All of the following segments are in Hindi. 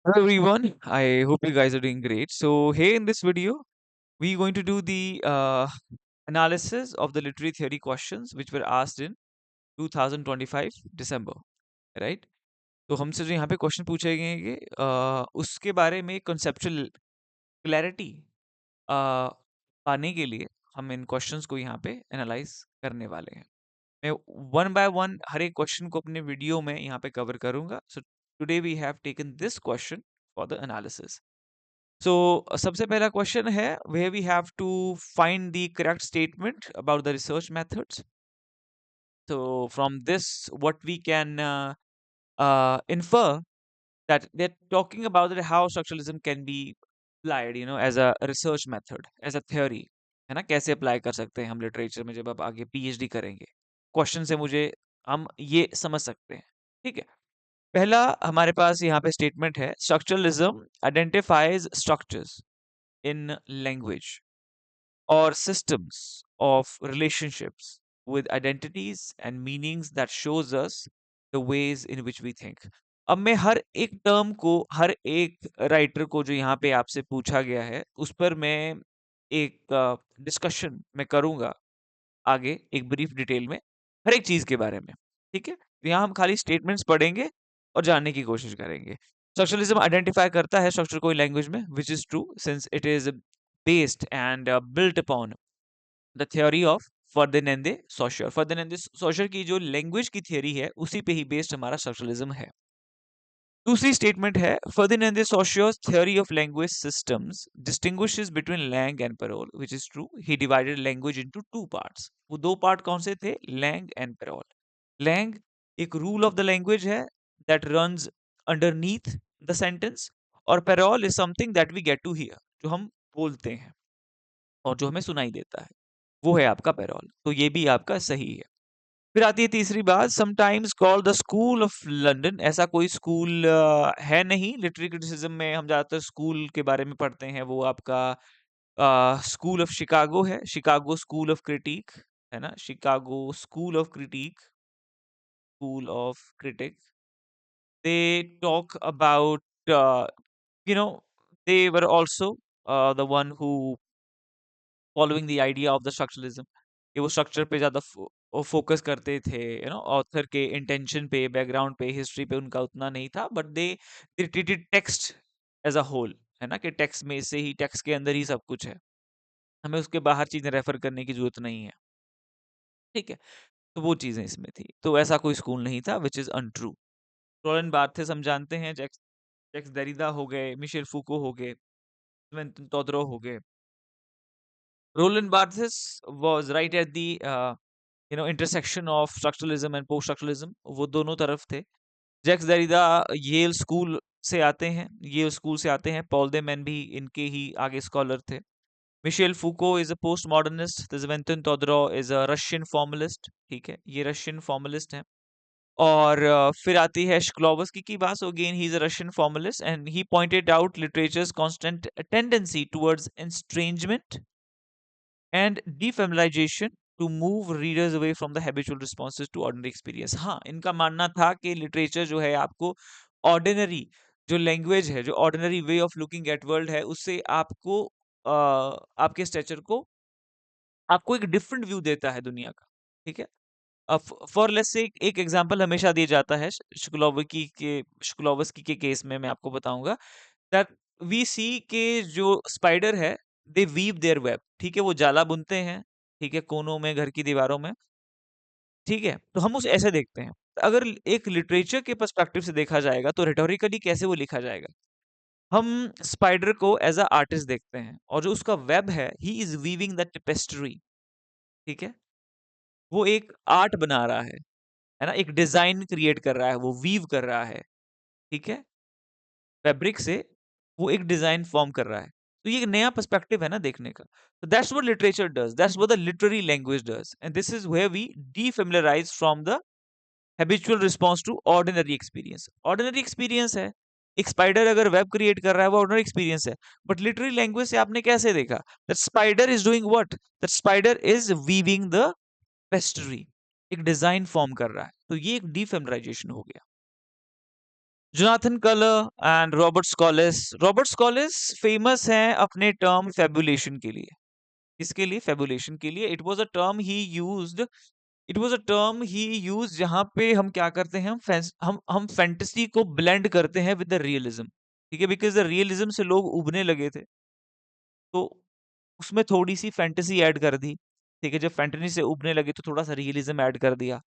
Hello everyone, I hope you guys are doing great. So, here in this video, we're going to do the analysis of the literary theory questions which were asked in 2025 December, right? तो हमसे जो यहाँ पे क्वेश्चन पूछे गए हैं उसके बारे में conceptual clarity पाने के लिए हम इन क्वेश्चंस को यहाँ पे एनालाइज करने वाले हैं। मैं वन बाय वन हर एक क्वेश्चन को अपने वीडियो में यहाँ पे कवर करूंगा। So today we have taken this question for the analysis. So, सबसे पहला क्वेश्चन है where we have to find the correct statement about the research methods. So, from this, what we can infer that they're talking about that how structuralism can be applied, as a research method, as a theory, है ना? कैसे अप्लाई कर सकते हैं हम लिटरेचर में जब आप आगे पीएचडी करेंगे? क्वेश्चन से मुझे हम ये समझ सकते हैं, ठीक है? पहला हमारे पास यहाँ पे स्टेटमेंट है structuralism identifies structures in language or systems of relationships with identities and meanings that shows us the ways in which we think. अब मैं हर एक टर्म को हर एक राइटर को जो यहाँ पे आपसे पूछा गया है उस पर मैं एक डिस्कशन मैं करूँगा आगे एक ब्रीफ डिटेल में हर एक चीज़ के बारे में, ठीक है? तो यहाँ हम खाली स्टेटमेंट्स पढ़ेंगे और जानने की कोशिश करेंगे। स्ट्रक्चरलिज्म आइडेंटिफाई करता है स्ट्रक्चर कोई लैंग्वेज में which is true since it is based and built upon the theory of Ferdinand de Saussure. Ferdinand de Saussure की जो लैंग्वेज की थ्योरी है उसी पे ही बेस्ड हमारा स्ट्रक्चरलिज्म है। दूसरी स्टेटमेंट है Ferdinand they Saussure's theory of language systems distinguishes between lang and parole, which is true. He divided language into two parts. वो दो पार्ट कौन से थे? Lang and parole. Lang एक रूल ऑफ द लैंग्वेज है that runs underneath the sentence और parole is something that we get to hear, जो हम बोलते हैं और जो हमें सुनाई देता है, वो है आपका parole। तो ये भी आपका सही है। फिर आती है तीसरी बात sometimes called the school of London. ऐसा कोई स्कूल है नहीं। लिटरेरी क्रिटिसिज्म में हम ज़्यादातर स्कूल के बारे में पढ़ते हैं। वो आपका स्कूल ऑफ शिकागो है, शिकागो स्कूल ऑफ क्रिटिक, है ना? Chicago school of critic, school of critic. They talk about you know they were also the one who following the idea of the structuralism कि वो स्ट्रक्चर पे ज़्यादा फोकस करते थे, ऑथर के इंटेंशन पे, बैकग्राउंड पे, हिस्ट्री पे उनका उतना नहीं था, but they treated text as a whole, है ना? कि टेक्स्ट में से ही, टेक्स्ट के अंदर ही सब कुछ है, हमें उसके बाहर चीजें रेफर करने की जरूरत नहीं है, ठीक है? तो वो चीजें इसमें थी। तो ऐसा कोई स्कूल नहीं था, विच इज अनट्रू। रोलन बार्थेस हम जानते हैं, जैक्स जैक्स देरिडा हो गए, मिशेल फूको हो गए, स्वेंटन टोद्रो हो गए। Roland Barthes was right at the intersection of structuralism and post structuralism. वो दोनों तरफ थे। जैक्स देरिडा येल स्कूल से आते हैं, येल स्कूल से आते हैं। पॉल दे मैन भी इनके ही आगे स्कॉलर थे। Michel Foucault is a post modernist. Tzvetan Todorov is a Russian formalist, ठीक है? ये रशियन फॉर्मलिस्ट हैं। और फिर आती है शिक्लोवस्की की बात। Again he is a Russian formalist and he pointed out literature's constant tendency towards estrangement and defamiliarization to move readers away from the habitual responses to ordinary experience. हाँ, इनका मानना था कि लिटरेचर जो है आपको ऑर्डिनरी जो लैंग्वेज है, जो ordinary way of looking at world है, उससे आपको आपके स्टेचर को आपको एक डिफरेंट व्यू देता है दुनिया का, ठीक है? फॉर लेट्स से एक एग्जांपल हमेशा दिया जाता है शुक्लोवस्की के केस में मैं आपको बताऊंगा दैट वी सी के जो स्पाइडर है दे वीव देयर वेब, ठीक है? वो जाला बुनते हैं, ठीक है? कोनों में, घर की दीवारों में, ठीक है? तो हम उसे ऐसे देखते हैं। अगर एक लिटरेचर के पर्सपेक्टिव से देखा जाएगा तो रिटोरिकली कैसे वो लिखा जाएगा? हम स्पाइडर को एज अ आर्टिस्ट देखते हैं और जो उसका वेब है he is weaving the tapestry, ठीक है? वो एक आर्ट बना रहा है ना? एक डिजाइन क्रिएट कर रहा है, वो वीव कर रहा है, ठीक है? फैब्रिक से वो एक डिजाइन फॉर्म कर रहा है। तो ये एक नया पर्सपेक्टिव है ना देखने का। तो that's what literature does, that's what the literary language does, and this is where we defamiliarize from the habitual response to ordinary experience. Ordinary experience है, एक स्पाइडर अगर वेब क्रिएट कर रहा है वो ऑर्डिनरी एक्सपीरियंस है, बट लिटरेरी लैंग्वेज से आपने कैसे देखा that spider is doing what, that spider is weaving tapestry, एक डिजाइन फॉर्म कर रहा है। तो ये एक डीफेमिलाइजेशन हो गया। Jonathan Culler and Robert Scholes. Robert Scholes famous हैं अपने टर्म फेबुलेशन के लिए। किसके लिए? फेबुलेशन के लिए। It was a term he used, it was a term he use जहां पे हम क्या करते हैं, हम फैंटेसी को ब्लेंड करते हैं विद द रियलिज्म। ठीक है, बिकॉज द रियलिज्म से लोग उबने लगे थे, तो उसमें थोड़ी सी फैंटेसी ऐड कर दी। ठीक है, जब फैंटेसी से उबने लगे तो थोड़ा सा रियलिज्म ऐड कर दिया।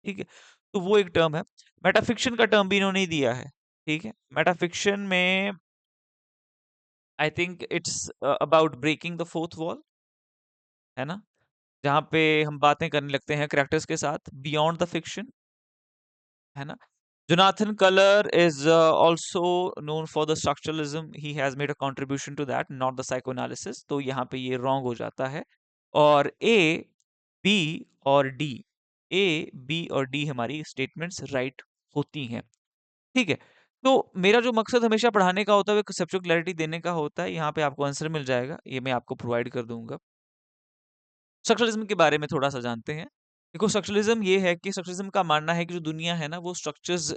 ठीक है, तो वो एक टर्म है। मेटाफिक्शन का टर्म भी इन्होंने ही दिया है। ठीक है, मेटाफिक्शन में I think it's about breaking the fourth wall, है ना, जहाँ पे हम बातें करने लगते हैं कैरेक्टर्स के साथ बियॉन्ड द फिक्शन, है ना। Jonathan Culler is also known for the structuralism. He has made a contribution to that, not the psychoanalysis. तो यहाँ पे ये wrong हो जाता है। और A, B और D, A, B और D हमारी statements right होती हैं। ठीक है, तो मेरा जो मकसद हमेशा पढ़ाने का होता है वो conceptual clarity देने का होता है। यहाँ पे आपको आंसर मिल जाएगा, ये मैं आपको प्रोवाइड कर दूंगा। स्ट्रक्चरलिज्म के बारे में थोड़ा सा जानते हैं। देखो, स्ट्रक्चरलिज्म ये है कि स्ट्रक्चरलिज्म का मानना है कि जो दुनिया है ना वो स्ट्रक्चर्स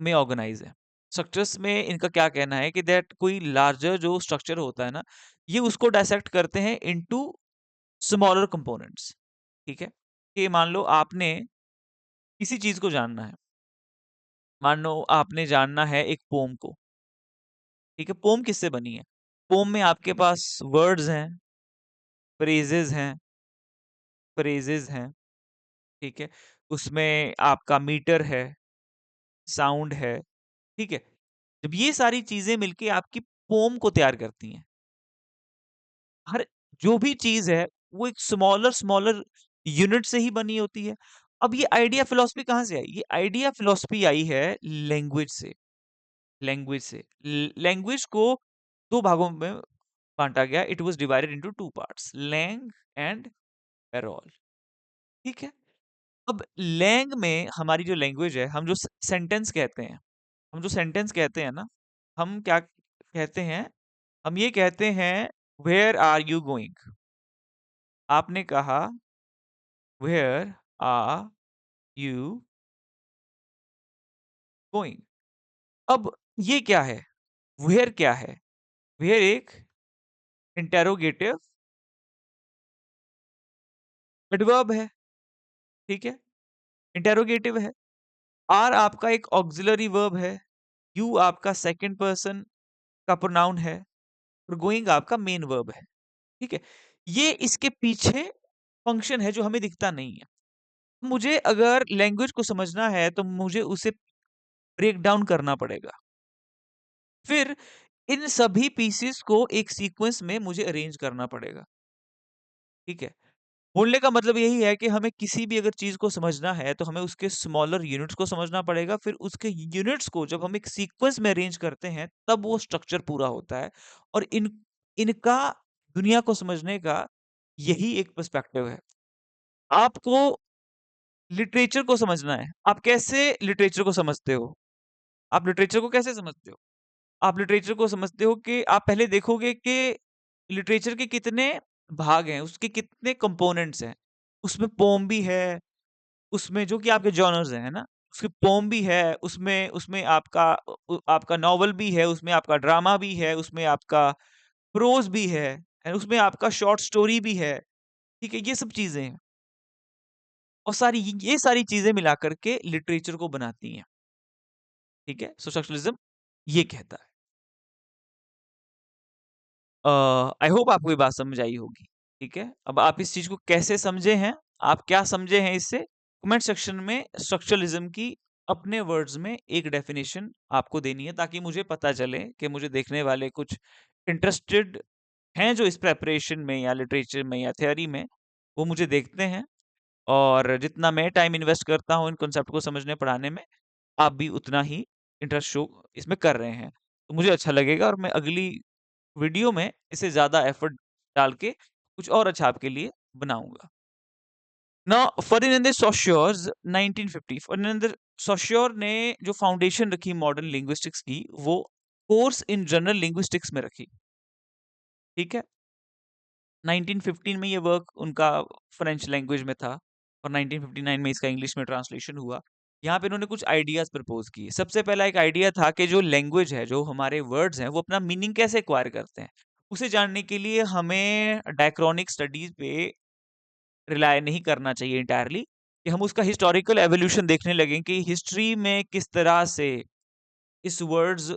में ऑर्गेनाइज है। स्ट्रक्चर्स में इनका क्या कहना है कि दैट कोई लार्जर जो स्ट्रक्चर होता है ना, ये उसको डायसेक्ट करते हैं इनटू स्मॉलर कंपोनेंट्स। ठीक है, कि मान लो आपने किसी चीज को जानना है, मान लो आपने जानना है एक पोम को। ठीक है, पोम किससे बनी है? पोम में आपके पास वर्ड्स हैं, फ्रेजेस हैं, फ्रेजेस हैं। ठीक है, उसमें आपका मीटर है, साउंड है। ठीक है, जब ये सारी चीजें मिलके आपकी पोम को तैयार करती हैं, हर जो भी चीज है वो एक स्मॉलर स्मॉलर यूनिट से ही बनी होती है। अब ये आइडिया फिलॉसफी कहाँ से आई? ये आइडिया फिलॉसफी आई है लैंग्वेज से। लैंग्वेज से, लैंग्वेज को दो भागों में बांटा गया। It was divided into two parts, langue and एरोल। ठीक है, अब लैंग में हमारी जो लैंग्वेज है, हम जो सेंटेंस कहते हैं, हम जो सेंटेंस कहते हैं ना, हम क्या कहते हैं? हम ये कहते हैं, वेयर आर यू गोइंग। आपने कहा वेयर आर यू गोइंग। अब ये क्या है? वेयर क्या है? वेयर एक इंटेरोगेटिव एडवर्ब है। ठीक है, इंटेरोगेटिव है। आर आपका एक ऑक्सिलरी वर्ब है। यू आपका सेकंड पर्सन का प्रोनाउन है। और गोइंग आपका मेन वर्ब है। ठीक है, ये इसके पीछे फंक्शन है जो हमें दिखता नहीं है। मुझे अगर लैंग्वेज को समझना है तो मुझे उसे ब्रेक डाउन करना पड़ेगा। फिर इन सभी पीसेस को एक सीक्वेंस में मुझे अरेंज करना पड़ेगा। ठीक है, बोलने का मतलब यही है कि हमें किसी भी अगर चीज को समझना है तो हमें उसके स्मॉलर यूनिट्स को समझना पड़ेगा। फिर उसके यूनिट्स को जब हम एक सीक्वेंस में अरेंज करते हैं तब वो स्ट्रक्चर पूरा होता है। और इनका दुनिया को समझने का यही एक पर्सपेक्टिव है। आपको लिटरेचर को समझना है। आप कैसे लिटरेचर को समझते हो? आप लिटरेचर को कैसे समझते हो? आप लिटरेचर को समझते हो कि आप पहले देखोगे कि लिटरेचर के कितने भाग हैं, उसके कितने कंपोनेंट्स हैं। उसमें पोम भी है, उसमें जो कि आपके जॉनर्स हैं, है ना? उसकी पोम भी है, उसमें उसमें आपका नॉवल भी है, उसमें आपका ड्रामा भी है, उसमें आपका प्रोज भी है, उसमें आपका शॉर्ट स्टोरी भी है। ठीक है, ये सब चीजें हैं। और ये सारी चीजें मिला करके लिटरेचर को बनाती हैं। ठीक है, सोशलिज्म ये कहता है। आई होप आपको ये बात समझ आई होगी। ठीक है, अब आप इस चीज को कैसे समझे हैं, आप क्या समझे हैं इससे, कमेंट सेक्शन में स्ट्रक्चरलिज्म की अपने वर्ड्स में एक डेफिनेशन आपको देनी है, ताकि मुझे पता चले कि मुझे देखने वाले कुछ इंटरेस्टेड हैं जो इस प्रेपरेशन में या लिटरेचर में या थ्योरी में, वो मुझे देखते हैं। और जितना मैं टाइम इन्वेस्ट करता हूँ इन कॉन्सेप्ट को समझने पढ़ाने में, आप भी उतना ही इंटरेस्ट शो इसमें कर रहे हैं, तो मुझे अच्छा लगेगा और मैं अगली वीडियो में इसे ज़्यादा एफर्ट डाल के कुछ और अच्छा आपके लिए बनाऊँगा। नाउ फर्डिनेंड सोश्योर्स 1950, फर्डिनेंड सोश्योर ने जो फाउंडेशन रखी मॉडर्न लिंग्विस्टिक्स की, वो कोर्स इन जनरल लिंग्विस्टिक्स में रखी। ठीक है, 1915 में ये वर्क उनका फ्रेंच लैंग्वेज में था और 1959 में इसका इंग्लिश में ट्रांसलेशन हुआ। यहाँ पे इन्होंने कुछ आइडियाज प्रपोज किए। सबसे पहला एक आइडिया था कि जो लैंग्वेज है, जो हमारे वर्ड्स हैं, वो अपना मीनिंग कैसे एक्वायर करते हैं। उसे जानने के लिए हमें डायक्रॉनिक स्टडीज पे रिलाय नहीं करना चाहिए इंटायरली, कि हम उसका हिस्टोरिकल एवोल्यूशन देखने लगें कि हिस्ट्री में किस तरह से इस वर्ड्स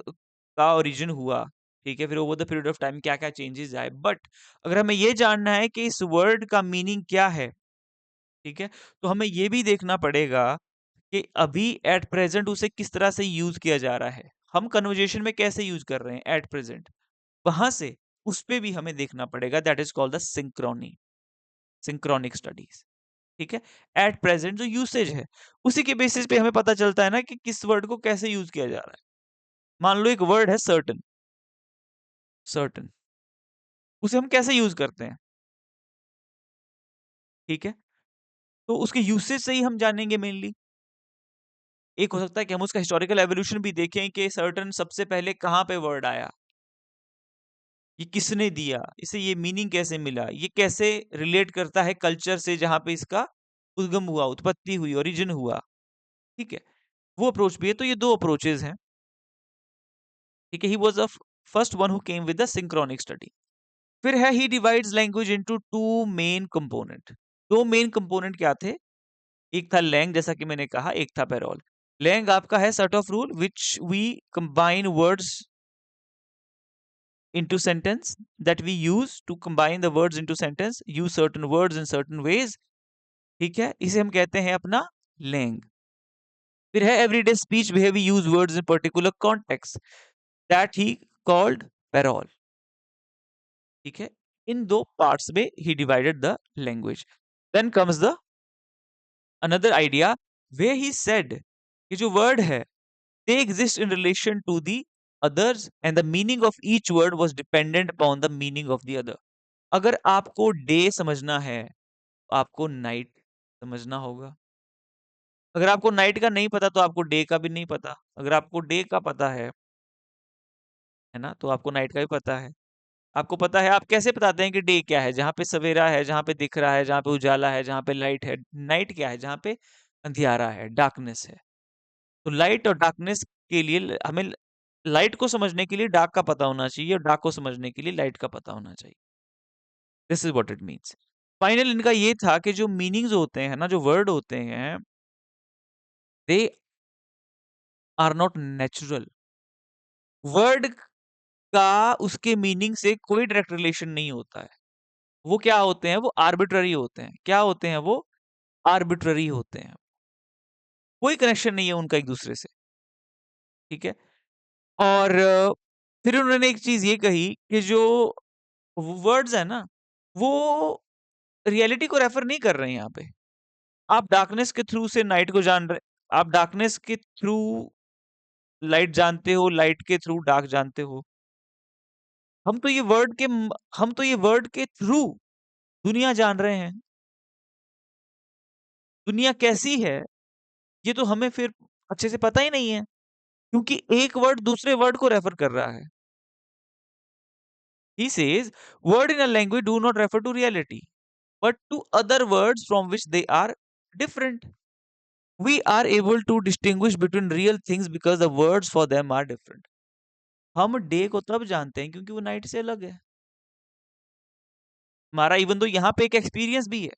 का ओरिजिन हुआ, ठीक है? फिर over the period of time क्या-क्या चेंजेस आए। बट अगर हमें ये जानना है कि इस वर्ड का मीनिंग क्या है, ठीक है? तो हमें ये भी देखना पड़ेगा कि अभी एट प्रेज़ेंट उसे किस तरह से यूज़ किया जा रहा है। हम कन्वर्सेशन में कैसे यूज़ कर रहे हैं एट प्रेज़ेंट, वहाँ से उस पे भी हमें देखना पड़ेगा। That is called the synchronic studies, ठीक है? एट प्रेज़ेंट जो यूसेज है, उसी के बेसिस पे हमें पता चलता है ना कि किस वर्ड को कैसे यूज़ किया जा रहा है। मान लो एक वर्ड है सर्टेन, सर्टेन, उसे हम कैसे यूज़ करते हैं, ठीक है? तो उसके यूसेज से ही हम जानेंगे मेनली। एक हो सकता है कि हम उसका हिस्टोरिकल एवोल्यूशन भी देखें कि सर्टेन सबसे पहले कहाँ पे वर्ड आया, ये किसने दिया, इसे ये मीनिंग कैसे मिला, ये कैसे रिलेट करता है कल्चर से जहाँ पे इसका उद्गम हुआ, उत्पत्ति हुई, ओरिजिन हुआ, ठीक है? वो अप्रोच भी है, तो ये 2 अप्रोचेज़ हैं, ठीक है? He was the first one who came with the synchronic study. फिर है he divides language into 2 main component. 2 main component क्या थे? एक था लैंग जैसा कि मैंने कहा, एक था पैरोल। लैंग आपका है set of rule which we combine words into sentence, that we use to combine the words into sentence, use certain words in certain ways, ठीक है? इसे हम कहते हैं अपना लैंग। फिर है everyday speech where we use words in particular context, that he called parole, ठीक है? इन 2 पार्ट्स में he divided the language. Then comes the another idea where he said कि जो वर्ड है they exist in relation to the others and the meaning of each word was dependent upon the meaning of the other. अगर आपको डे समझना है, आपको नाइट समझना होगा। अगर आपको नाइट का नहीं पता तो आपको डे का भी नहीं पता। अगर आपको डे का पता है ना? तो आपको नाइट का भी पता है। आपको पता है, आप कैसे बताते हैं कि डे क्या है? जहाँ पे सवेरा है, जहाँ पे दिख रहा है, जहाँ पे उजाला है, जहाँ पे लाइट है। नाइट क्या है? जहाँ पे अंधियारा है, डार्कनेस है। तो लाइट और डार्कनेस के लिए हमें लाइट को समझने के लिए डार्क का पता होना चाहिए और डार्क को समझने के लिए लाइट का पता होना चाहिए। This is what it means. Final इनका ये था कि जो मीनिंग्स होते हैं ना, जो वर्ड होते हैं, they are not natural. Word का उसके मीनिंग से कोई डायरेक्ट रिलेशन नहीं होता है। वो क्या होते हैं? वो आर्बिट्ररी होते हैं। क्या होते हैं वो? आर्बिट्ररी होते हैं। कोई कनेक्शन नहीं है उनका एक-दूसरे से, ठीक है? और फिर उन्होंने एक चीज़ ये कही कि जो वर्ड्स हैं ना, वो रियलिटी को रेफर नहीं कर रहे हैं यहाँ पे। आप डार्कनेस के थ्रू से नाइट को जान रहे, आप डार्कनेस के थ्रू लाइट जानते हो, लाइट के थ्रू डार्क जानते हो। हम तो ये वर्ड के थ्रू दुनिया जान रहे हैं। दुनिया कैसी है, ये तो हमें फिर अच्छे से पता ही नहीं है, क्योंकि एक वर्ड दूसरे वर्ड को रेफर कर रहा है। He says, word in a language do not refer to reality, but to other words from which they are different. We are able to distinguish between real things because the words for them are different. हम डे को तब जानते हैं क्योंकि वो नाइट से अलग है। हमारा इवन तो यहाँ पे एक एक्सपीरियंस भी है।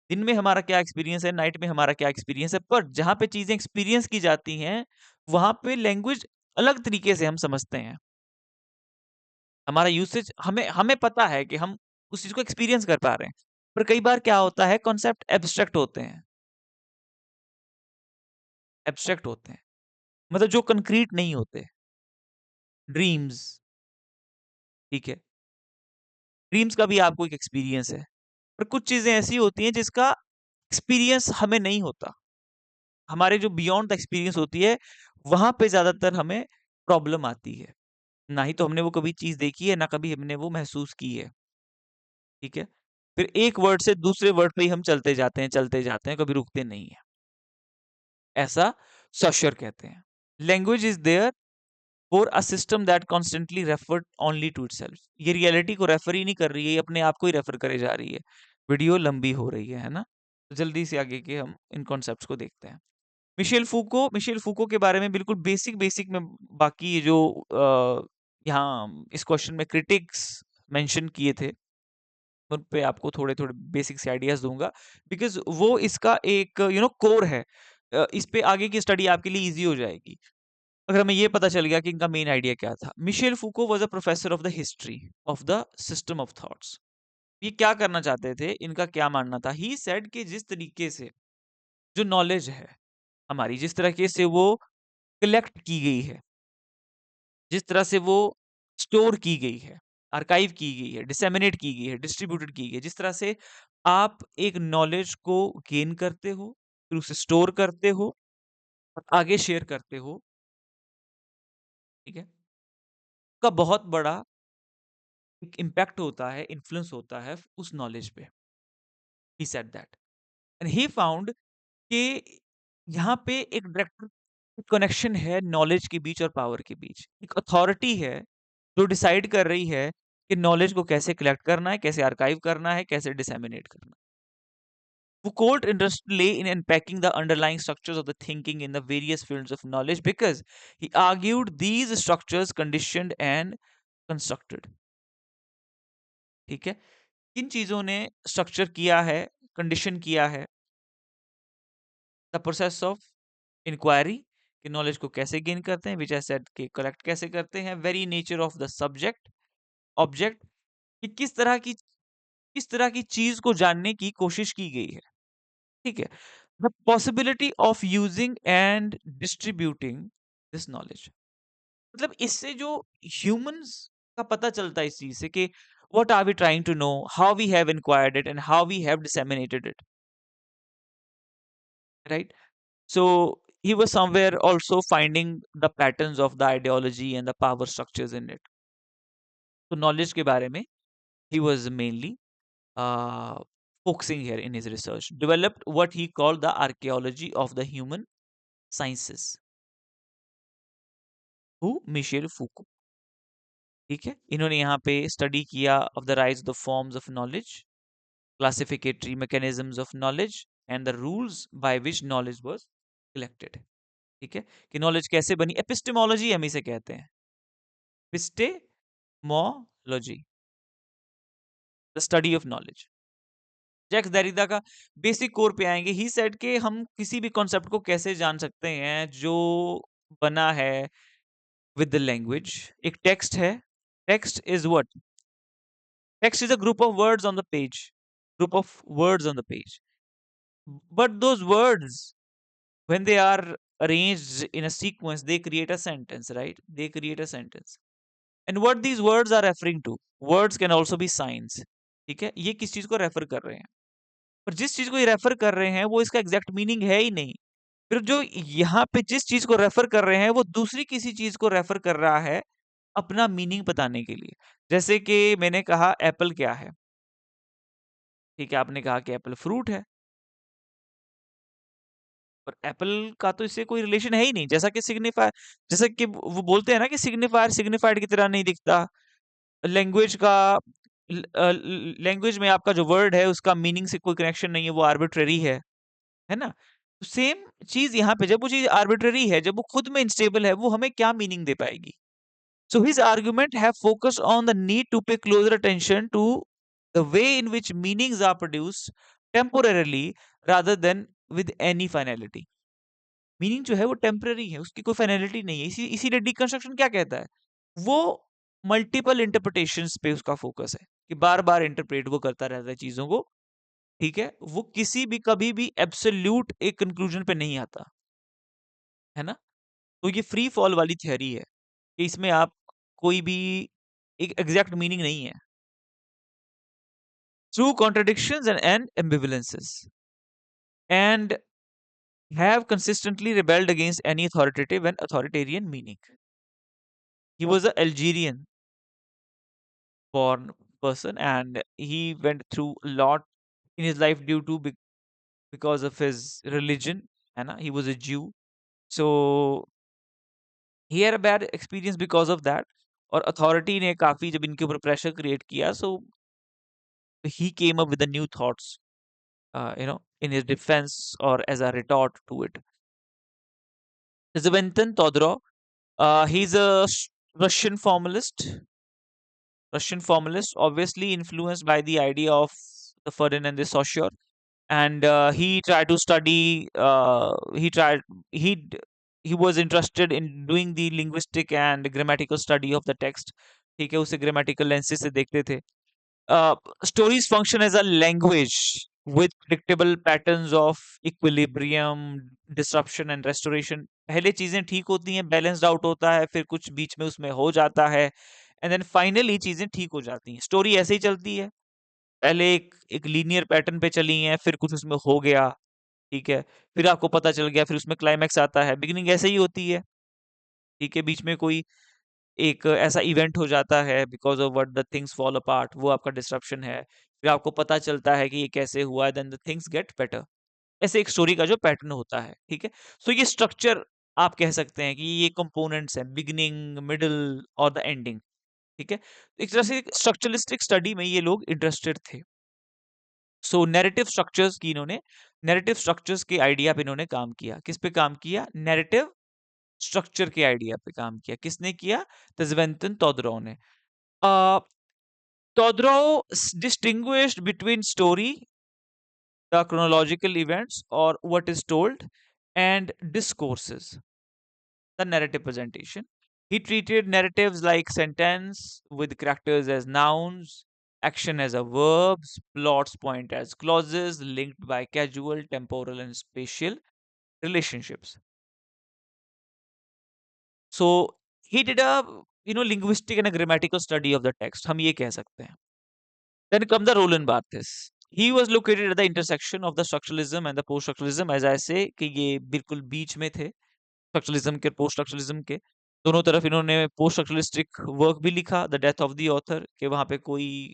दिन में हमारा क्या एक्सपीरियंस है, नाइट में हमारा क्या एक्सपीरियंस है, पर जहाँ पे चीज़ें एक्सपीरियंस की जाती हैं, वहाँ पे लैंग्वेज अलग तरीके से हम समझते हैं। हमारा यूसेज हमें हमें पता है कि हम उस चीज़ को एक्सपीरियंस कर पा रहे हैं। पर कई बार क्या होता है, कॉन्सेप्ट एब्स्ट्रैक्ट होते हैं। मतलब जो कंक्रीट नहीं होते। ड्रीम्स, ठीक है? ड्रीम्स का भी आपको एक एक्सपीरियंस है। पर कुछ चीज़ें ऐसी होती हैं जिसका एक्सपीरियंस हमें नहीं होता। हमारे जो बियॉन्ड द एक्सपीरियंस होती है, वहाँ पे ज़्यादातर हमें प्रॉब्लम आती है। ना ही तो हमने वो कभी चीज़ देखी है, ना कभी हमने वो महसूस की है, ठीक है? फिर एक वर्ड से दूसरे वर्ड पे ही हम चलते जाते हैं, कभी रुकते नहीं हैं। ऐसा सॉश्योर कहते हैं। Language is there for a system that constantly refer only to itself. ये रियलिटी को रेफर ही नहीं कर रही है, ये अपने आप को ही रेफर करे जा रही है। वीडियो लंबी हो रही है ना? तो जल्दी से आगे के हम इन कॉन्सेप्ट्स को देखते हैं। मिशेल फूको के बारे में बिल्कुल बेसिक बेसिक में, बाकी ये जो यहाँ इस क्वेश्चन में क्रिटिक्स मेंशन किए थे उन पे आपको थोड़े थोड़े बेसिक से आइडियाज दूंगा, बिकॉज वो इसका एक कोर है। इस पे आगे की स्टडी आपके लिए इजी हो जाएगी अगर हमें ये पता चल गया कि इनका मेन आइडिया क्या था। Michel Foucault was a professor of the history of the system of thoughts. ये क्या करना चाहते थे, इनका क्या मानना था? ही सेड कि जिस तरीके से जो नॉलेज है हमारी, जिस तरीके से वो कलेक्ट की गई है, जिस तरह से वो स्टोर की गई है, आर्काइव की गई है, डिसेमिनेट की गई है, डिस्ट्रीब्यूटेड की गई है, जिस तरह से आप एक नॉलेज को गेन करते हो, फिर उसे स्टोर करते हो और आगे शेयर करते हो, ठीक है, का बहुत बड़ा एक इम्पैक्ट होता है, इन्फ्लुएंस होता है उस नॉलेज पे। He said that and he found कि यहाँ पे एक डायरेक्ट कनेक्शन है नॉलेज के बीच और पावर के बीच। एक अथॉरिटी है जो डिसाइड कर रही है कि नॉलेज को कैसे कलेक्ट करना है, कैसे आर्काइव करना है, कैसे डिसेमिनेट करना है। Foucault interest lay in unpacking the underlying structures of the thinking in the various fields of knowledge because he argued these structures conditioned and constructed। ठीक है, किन चीजों ने स्ट्रक्चर किया है, कंडीशन किया है? द प्रोसेस ऑफ इंक्वायरी, कि नॉलेज को कैसे गेन करते हैं, विच आई सेड कि कलेक्ट कैसे करते हैं, very nature of the subject object, कि किस तरह की चीज को जानने की कोशिश की गई है। ठीक है, the possibility of using and distributing this knowledge, मतलब इससे जो ह्यूमंस का पता चलता है इस चीज से कि what are we trying to know, how we have inquired it and how we have disseminated it, right? So he was somewhere also finding the patterns of the ideology and the power structures in it. So knowledge के बारे में he was mainly uh, focusing here in his research, developed what he called the archaeology of the human sciences। who? Michel Foucault. ठीक है, इन्होंने यहाँ पे स्टडी किया of the rise of the forms of knowledge, classificatory mechanisms of knowledge and the rules by which knowledge was collected। ठीक है, कि नॉलेज कैसे बनी, एपिस्टेमोलॉजी हम इसे कहते हैं, epistemology, the study of knowledge. Jacques Derrida का बेसिक कोर पे आएंगे। ही सेड कि हम किसी भी कॉन्सेप्ट को कैसे जान सकते हैं जो बना है विद द लैंग्वेज। एक टेक्स्ट है, text is what, text is a group of words on the page, group of words on the page, but those words when they are arranged in a sequence they create a sentence, right? They create a sentence, and what these words are referring to, words can also be signs। ठीक है, ये किस चीज को रेफर कर रहे हैं, पर जिस चीज को ये रेफर कर रहे हैं वो इसका एग्जैक्ट मीनिंग है ही नहीं। फिर जो यहाँ पे जिस चीज को रेफर कर रहे हैं वो दूसरी किसी चीज को रेफर कर रहा है अपना मीनिंग बताने के लिए। जैसे कि मैंने कहा एप्पल क्या है, ठीक है, आपने कहा कि एप्पल फ्रूट है, पर एप्पल का तो इससे कोई रिलेशन है ही नहीं। जैसा कि सिग्निफायर, जैसा कि वो बोलते हैं ना कि सिग्निफायर सिग्निफाइड की तरह नहीं दिखता, लैंग्वेज का लैंग्वेज में आपका जो वर्ड है उसका मीनिंग से कोई कनेक्शन नहीं है, वो आर्बिट्रेरी है ना? सेम चीज यहाँ पे, जब वो चीज आर्बिट्रेरी है, जब वो खुद में इंस्टेबल है, वो हमें क्या मीनिंग दे पाएगी? So his argument have focus on the need to pay closer attention to the way in which meanings are produced temporally rather than with any finality. Meaning जो है वो टेम्पररी है, उसकी कोई फाइनलिटी नहीं है। इसीलिए डिकंस्ट्रक्शन क्या कहता है, वो मल्टीपल इंटरप्रिटेशंस पे उसका फोकस है, कि बार बार इंटरप्रेट वो करता रहता है चीजों को। ठीक है, वो किसी भी कभी भी एब्सोल्यूट एक कंक्लूजन पे नहीं आता, है ना? तो ये फ्री फॉल वाली थियरी है कि इसमें आप कोई भी एक एग्जैक्ट मीनिंग नहीं है। Through contradictions and ambivalences and have consistently rebelled against any authoritative and authoritarian meaning। He was an Algerian born person and he went through a lot in his life due to because of his religion, है ना? He was a Jew, so he had a bad experience because of that। और अथॉरिटी ने काफी जब इनके ऊपर प्रेशर क्रिएट किया, so he came up with the new thoughts, in his defense or as a retort to it। Zventin Todorov, he's a Russian formalist, obviously influenced by the idea of the Ferdinand de Saussure, and he tried to study. He d- he was interested in doing the linguistic and grammatical study of the text. ठीक है, उसे grammatical lenses से देखते थे. uh, Stories function as a language with predictable patterns of equilibrium, disruption and restoration. पहले चीजें ठीक होती हैं, बैलेंस्ड आउट होता है, फिर कुछ बीच में उसमें हो जाता है, एंड देन फाइनली चीजें ठीक हो जाती हैं. स्टोरी ऐसे ही चलती है, पहले एक एक लीनियर पैटर्न पे चली है, फिर कुछ उसमें हो गया, ठीक है, फिर आपको पता चल गया, फिर उसमें क्लाइमैक्स आता है. बिगिनिंग ऐसे ही होती है, ठीक है, बीच में कोई एक ऐसा इवेंट हो जाता है, because of what the things fall apart, वो आपका डिस्ट्रप्शन है, फिर आपको पता चलता है कि ये कैसे हुआ, then the things get better. ऐसे एक स्टोरी का जो पैटर्न होता है, ठीक है. सो ये स्ट्रक्चर आप कह सकते हैं कि ये कंपोनेंट्स हैं, बिगिनिंग, मिडल और द एंडिंग, ठीक है. एक तरह से स्ट्रक्चरलिस्टिक स्टडी में ये लोग इंटरेस्टेड थे. सो नैरेटिव स्ट्रक्चर्स के आइडिया पे इन्होंने काम किया. किस पे काम किया? नैरेटिव स्ट्रक्चर के आइडिया पे काम किया. किसने किया? तजवेंतन तोदरोव ने. Todorov distinguished between story, the chronological events, or what is told, and discourses, the narrative presentation. He treated narratives like sentence with characters as nouns, action as a verbs, plots point as clauses linked by casual, temporal, and spatial relationships. So he did a linguistic and a grammatical study of the text. हम ये कह सकते हैं. Then come the Roland Barthes. He was located at the intersection of the structuralism and the post-structuralism, as I say कि ये बिल्कुल बीच में थे स्ट्रक्चरलिज्म के पोस्ट स्ट्रक्चरलिज्म के. दोनों तरफ इन्होंने पोस्ट स्ट्रक्चरलिस्टिक वर्क भी लिखा, the death of the author, कि वहां पे कोई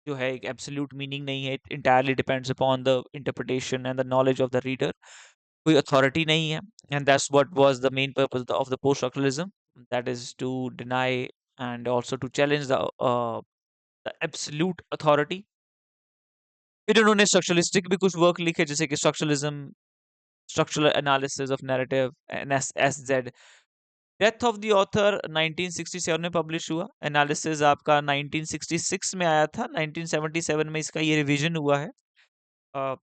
जो है एक एब्सोल्यूट मीनिंग नहीं है, it entirely depends upon the interpretation and the knowledge of the reader. कोई अथॉरिटी नहीं है, and that's what was the main purpose of the post structuralism, that is to deny and also to challenge the absolute authority. फिर उन्होंने स्ट्रक्चरलिस्टिक भी कुछ वर्क लिखे, जैसे कि structuralism, structural analysis of narrative, NSSZ. Death of the author 1967 में पब्लिश हुआ. एनालिसिस आपका 1966 में आया था. 1977 में इसका ये रिवीजन हुआ है. अ,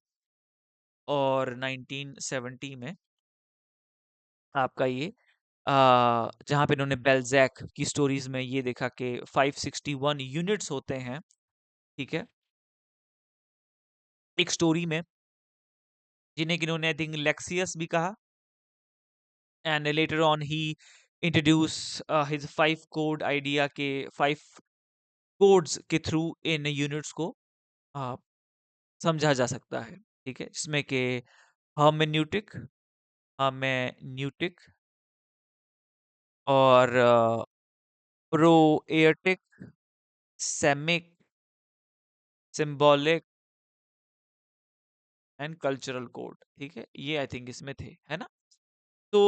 और 1970 में आपका ये जहाँ पे इन्होंने बेल्जैक की स्टोरीज में ये देखा कि 561 यूनिट्स होते हैं, ठीक है, एक स्टोरी में, जिन्हें कि इन्होंने आई थिंक लेक्सियस भी कहा. And later on he introduced his five code idea के five codes के थ्रू इन यूनिट्स को uh, समझा जा सकता है, ठीक है, जिसमें कि हर्मेन्यूटिक, हर्मेन्यूटिक और प्रोएटिक, सेमिक, सिंबॉलिक एंड कल्चरल कोड, ठीक है, ये आई थिंक इसमें थे, है ना. तो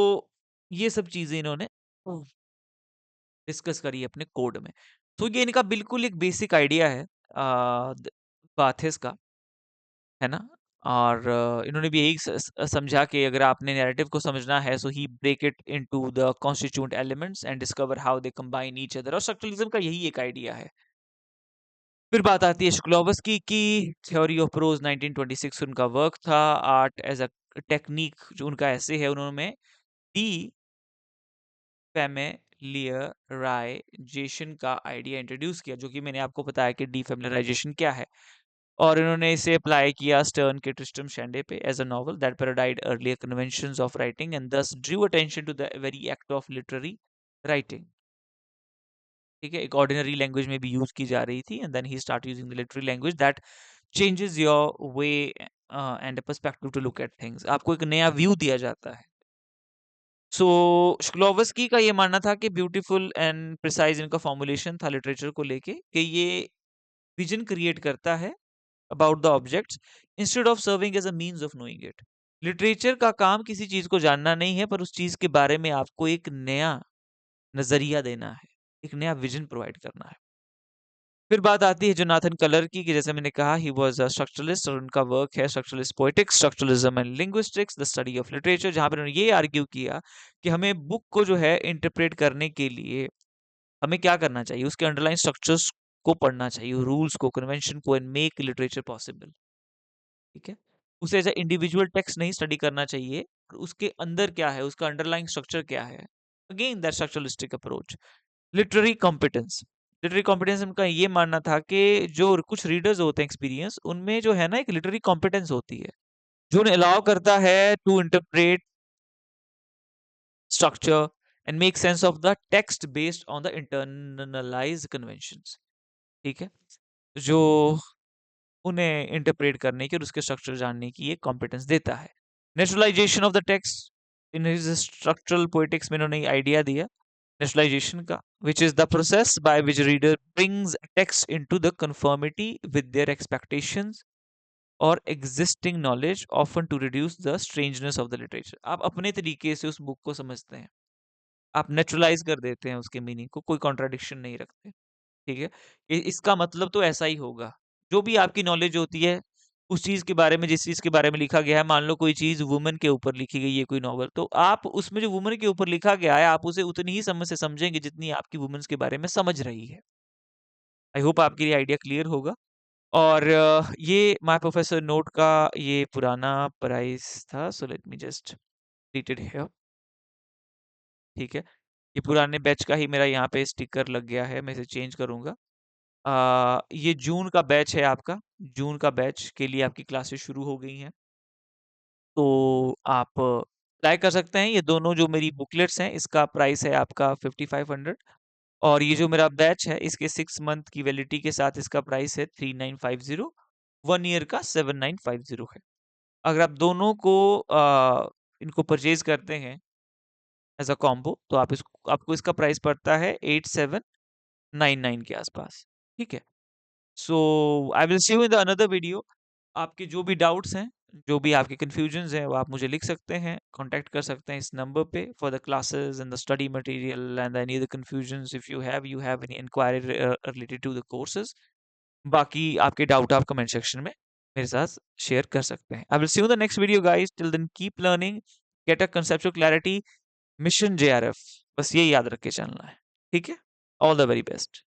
ये सब चीजें इन्होंने डिस्कस करी अपने कोड में. तो ये इनका बिल्कुल एक बेसिक आइडिया है बाथेस का, है ना. और इन्होंने भी यही समझा कि अगर आपने नैरेटिव को समझना है, so he break it into the constituent elements and discover how they combine each other. और स्ट्रक्चरलिज्म का यही एक आइडिया है. फिर बात आती है शुक्लोवस्की की. थ्योरी ऑफ प्रोज 1926 उनका वर्क था. आर्ट एज अ टेक्निक जो उनका ऐसे है, उन्होंने डी फेमिलियराइजेशन का आइडिया इंट्रोड्यूस किया, जो कि मैंने आपको बताया कि डीफेमिलियराइजेशन क्या है. और इन्होंने इसे अप्लाई किया स्टर्न के ट्रिस्ट्रम शैंडे पे as a novel that parodied earlier conventions of writing and thus drew attention to the very act of literary writing. ठीक है, एक ऑर्डिनरी लैंग्वेज में भी यूज की जा रही थी, and then he start using the literary language that changes your way and perspective to look at things. आपको एक नया व्यू दिया जाता है. सो श्क्लोवस्की का ये मानना था कि ब्यूटीफुल एंड प्रिसाइज इनका फॉर्मुलेशन था लिटरेचर को लेके, कि ये विजन क्रिएट करता है about the objects instead of serving as a means of knowing it. Literature का काम किसी चीज को जानना नहीं है, पर उस चीज के बारे में आपको एक नया नजरिया देना है, एक नया विजन प्रोवाइड करना है. फिर बात आती है जोनाथन कलर की, कि जैसे मैंने कहा ही वाज अ स्ट्रक्चरलिस्ट और उनका वर्क है structuralist poetics, structuralism and linguistics, the study of literature, जहां पर उन्होंने ये आर्ग्यू किया कि हमें बुक को जो है इंटरप्रेट करने के लिए हमें क्या करना चाहिए, उसके अंडरलाइन स्ट्रक्चर्स को पढ़ना चाहिए, रूल्स को, कन्वेंशन को, एंड मेक लिटरेचर पॉसिबल। ठीक है, उसे एज इंडिविजुअल टेक्स्ट नहीं स्टडी करना चाहिए, उसके अंदर क्या है, उसका अंडरलाइन स्ट्रक्चर क्या है। Again that structuralistic approach. Literary competence, literary competence उनका ये मानना था कि जो कुछ रीडर्स होते हैं एक्सपीरियंस, उनमें जो है ना एक लिटरेरी कॉम्पिटेंस होती है, जो उन्हें अलाउ करता है to interpret structure and make sense of the text based on the internalized conventions। ठीक है, जो उन्हें इंटरप्रेट करने की और उसके स्ट्रक्चर जानने की ये कॉम्पिटेंस देता है। Naturalisation of the text, in his structural poetics में उन्होंने आइडिया दिया नेचुरलाइजेशन का, which is the process by which reader brings text into the conformity with their expectations or existing knowledge, often to reduce the strangeness of the literature। आप अपने तरीके से उस बुक को समझते हैं, आप नेचुरलाइज कर देते हैं उसके मीनिंग को, कोई कॉन्ट्राडिक्शन नहीं रखते। ठीक है, इसका मतलब तो ऐसा ही होगा। जो भी आपकी नॉलेज होती है उस चीज के बारे में, जिस चीज के बारे में लिखा गया है, मान लो कोई चीज वुमन के ऊपर लिखी गई है, कोई नॉवल, तो आप उसमें जो वुमन के ऊपर लिखा गया है आप उसे उतनी ही समझ से समझेंगे जितनी आपकी वुमेन्स के बारे में समझ रही है। आई होप आपके लिए आइडिया क्लियर होगा। और ये माय प्रोफेसर नोट का ये पुराना प्राइस था, so let me just read it here. ठीक है, ये पुराने बैच का ही मेरा यहाँ पे स्टिकर लग गया है, मैं इसे चेंज करूंगा। ये जून का बैच है आपका, जून का बैच के लिए आपकी क्लासेस शुरू हो गई हैं, तो आप ट्राई कर सकते हैं। ये दोनों जो मेरी बुकलेट्स हैं इसका प्राइस है आपका 5500, और ये जो मेरा बैच है इसके 6 मंथ की वैलिडिटी के साथ इसका प्राइस है 3950, 1 ईयर का 7950 है। अगर आप दोनों को इनको परचेज करते हैं एज अ कॉम्बो, तो आपको इसका प्राइस पड़ता है 8799 के आसपास। ठीक है, so I will see you in the another video. आपके जो भी डाउट्स हैं, जो भी आपके कंफ्यूजन्स हैं, वो आप मुझे लिख सकते हैं, कांटेक्ट कर सकते हैं इस नंबर पे for the classes and the study material and any the confusions, if you have any inquiry related to the courses. बाकी आपके डाउट आप कमेंट सेक्शन में मेरे साथ शेयर कर सकते हैं। I will see you in the next video guys, till then keep learning, get a conceptual clarity, mission JRF, बस ये याद रख के चलना है। ठीक है, ऑल द वेरी बेस्ट।